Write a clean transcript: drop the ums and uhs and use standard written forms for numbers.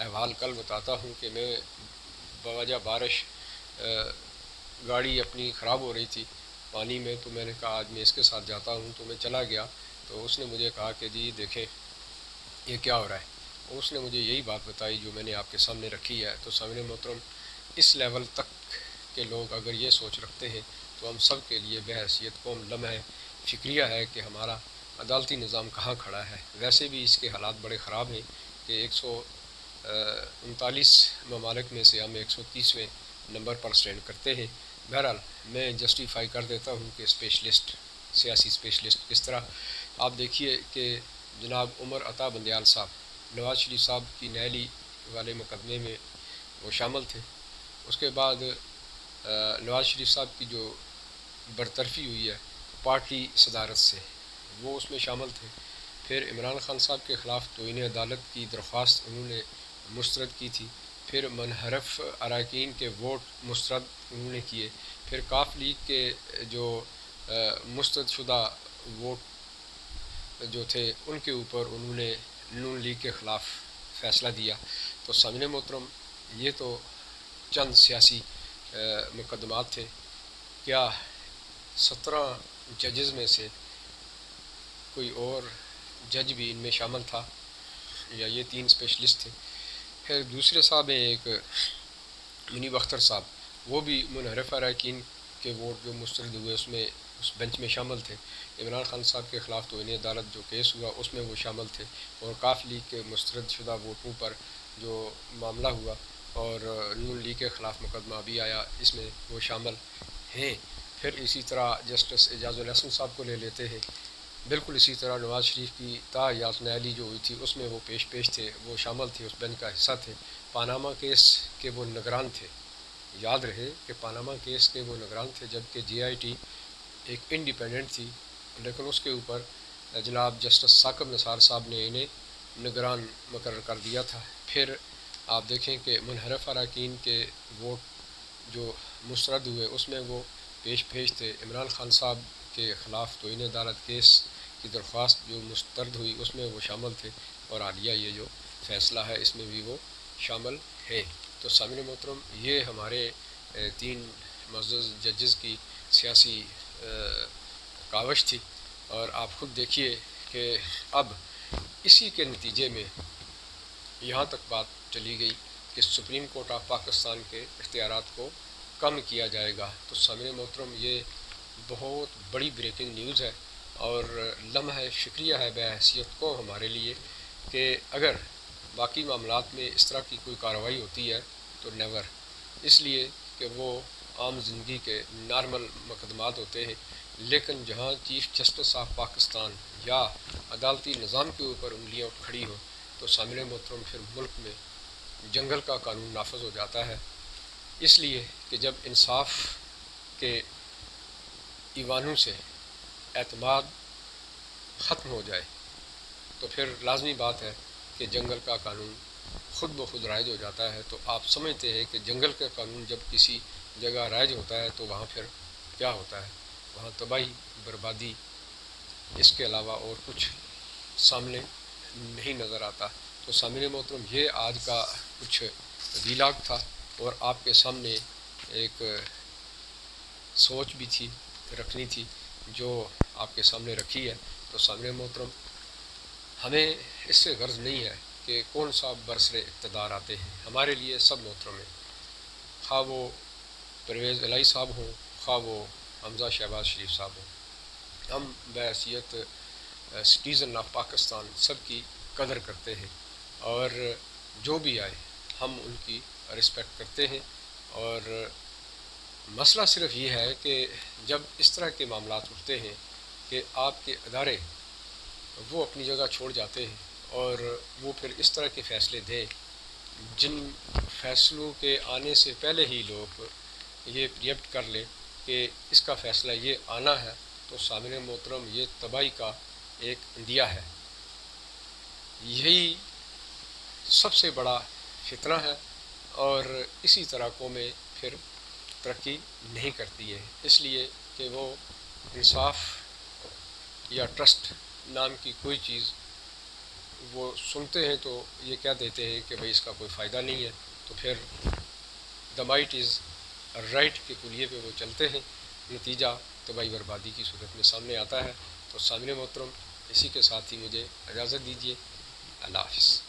احوال کل بتاتا ہوں کہ میں بوجہ بارش گاڑی اپنی خراب ہو رہی تھی پانی میں، تو میں نے کہا آج میں اس کے ساتھ جاتا ہوں، تو میں چلا گیا تو اس نے مجھے کہا کہ جی دیکھیں یہ کیا ہو رہا ہے، اور اس نے مجھے یہی بات بتائی جو میں نے آپ کے سامنے رکھی ہے۔ تو سامنے محترم اس لیول تک کے لوگ اگر یہ سوچ رکھتے ہیں تو ہم سب کے لیے بحیثیت قوم لمحہ فکریہ ہے کہ ہمارا عدالتی نظام کہاں کھڑا ہے۔ ویسے بھی اس کے حالات بڑے خراب ہیں کہ 139 ممالک میں سے ہم 130ویں نمبر پر سٹینڈ کرتے ہیں۔ بہرحال میں جسٹیفائی کر دیتا ہوں کہ اسپیشلسٹ، سیاسی اسپیشلسٹ کس طرح۔ آپ دیکھیے کہ جناب عمر عطا بندیال صاحب نواز شریف صاحب کی نیلی والے مقدمے میں وہ شامل تھے، اس کے بعد نواز شریف صاحب کی جو برطرفی ہوئی ہے پارٹی صدارت سے وہ اس میں شامل تھے۔ پھر عمران خان صاحب کے خلاف توہین عدالت کی درخواست انہوں نے مسترد کی تھی، پھر منحرف اراکین کے ووٹ مسترد انہوں نے کیے، پھر کاف لیگ کے جو مسترد شدہ ووٹ جو تھے ان کے اوپر انہوں نے نون لیگ کے خلاف فیصلہ دیا۔ تو سامعین محترم یہ تو چند سیاسی مقدمات تھے، کیا 17 ججز میں سے کوئی اور جج بھی ان میں شامل تھا یا یہ 3 اسپیشلسٹ تھے؟ پھر دوسرے صاحب ہیں ایک منیب اختر صاحب، وہ بھی منحرف اراکین کے ووٹ جو مسترد ہوئے اس بینچ میں شامل تھے۔ عمران خان صاحب کے خلاف توہین عدالت جو کیس ہوا اس میں وہ شامل تھے، اور کاف لیگ کے مسترد شدہ ووٹوں پر جو معاملہ ہوا اور نون لیگ کے خلاف مقدمہ ابھی آیا اس میں وہ شامل ہیں۔ پھر اسی طرح جسٹس اعجاز الحسن صاحب کو لے لیتے ہیں، بالکل اسی طرح نواز شریف کی تاحیات نیلی جو ہوئی تھی اس میں وہ پیش تھے، وہ شامل تھے، اس بینچ کا حصہ تھے۔ پاناما کیس کے وہ نگران تھے، یاد رہے کہ پاناما کیس کے وہ نگران تھے، جبکہ جے آئی ٹی ایک انڈیپینڈنٹ تھی، لیکن اس کے اوپر جناب جسٹس ثاقب نثار صاحب نے انہیں نگران مقرر کر دیا تھا۔ پھر آپ دیکھیں کہ منحرف اراکین کے ووٹ جو مسترد ہوئے اس میں وہ پیش تھے۔ عمران خان صاحب کے خلاف توہین عدالت کیس کی درخواست جو مسترد ہوئی اس میں وہ شامل تھے، اور حالیہ یہ جو فیصلہ ہے اس میں بھی وہ شامل ہیں۔ تو سامعین محترم یہ ہمارے 3 معزز ججز کی سیاسی کاوش تھی، اور آپ خود دیکھیے کہ اب اسی کے نتیجے میں یہاں تک بات چلی گئی کہ سپریم کورٹ آف پاکستان کے اختیارات کو کم کیا جائے گا۔ تو سامعین محترم یہ بہت بڑی بریکنگ نیوز ہے اور لمحہ فکریہ ہے بحیثیت کو ہمارے لیے کہ اگر باقی معاملات میں اس طرح کی کوئی کارروائی ہوتی ہے تو نیور، اس لیے کہ وہ عام زندگی کے نارمل مقدمات ہوتے ہیں، لیکن جہاں چیف جسٹس آف پاکستان یا عدالتی نظام کے اوپر انگلیاں اٹھ کھڑی ہوں تو سامعین محترم پھر ملک میں جنگل کا قانون نافذ ہو جاتا ہے، اس لیے کہ جب انصاف کے ایوانوں سے اعتماد ختم ہو جائے تو پھر لازمی بات ہے کہ جنگل کا قانون خود بخود رائج ہو جاتا ہے۔ تو آپ سمجھتے ہیں کہ جنگل کا قانون جب کسی جگہ رائج ہوتا ہے تو وہاں پھر کیا ہوتا ہے، وہاں تباہی بربادی، اس کے علاوہ اور کچھ سامنے نہیں نظر آتا۔ تو سامعین محترم یہ آج کا کچھ ویلاگ تھا، اور آپ کے سامنے ایک سوچ بھی تھی رکھنی تھی جو آپ کے سامنے رکھی ہے۔ تو سامعین محترم ہمیں اس سے غرض نہیں ہے کہ کون سا برسر اقتدار آتے ہیں، ہمارے لیے سب محترم ہیں، خواہ وہ پرویز الہی صاحب ہوں، خواہ وہ حمزہ شہباز شریف صاحب ہوں، ہم بحیثیت سٹیزن آف پاکستان سب کی قدر کرتے ہیں، اور جو بھی آئے ہم ان کی رسپیکٹ کرتے ہیں۔ اور مسئلہ صرف یہ ہے کہ جب اس طرح کے معاملات اٹھتے ہیں کہ آپ کے ادارے وہ اپنی جگہ چھوڑ جاتے ہیں اور وہ پھر اس طرح کے فیصلے دیں جن فیصلوں کے آنے سے پہلے ہی لوگ یہ پریمپٹ کر لیں کہ اس کا فیصلہ یہ آنا ہے، تو سامعین محترم یہ تباہی کا ایک اندیا ہے، یہی سب سے بڑا فتنہ ہے، اور اسی طرح قومیں پھر ترقی نہیں کرتی ہے، اس لیے کہ وہ انصاف یا ٹرسٹ نام کی کوئی چیز وہ سنتے ہیں تو یہ کہہ دیتے ہیں کہ بھئی اس کا کوئی فائدہ نہیں ہے، تو پھر دا مائٹ از رائٹ کے کلیے پہ وہ چلتے ہیں، نتیجہ تباہی بربادی کی صورت میں سامنے آتا ہے۔ تو سامنے محترم، اسی کے ساتھ ہی مجھے اجازت دیجیے، اللہ حافظ۔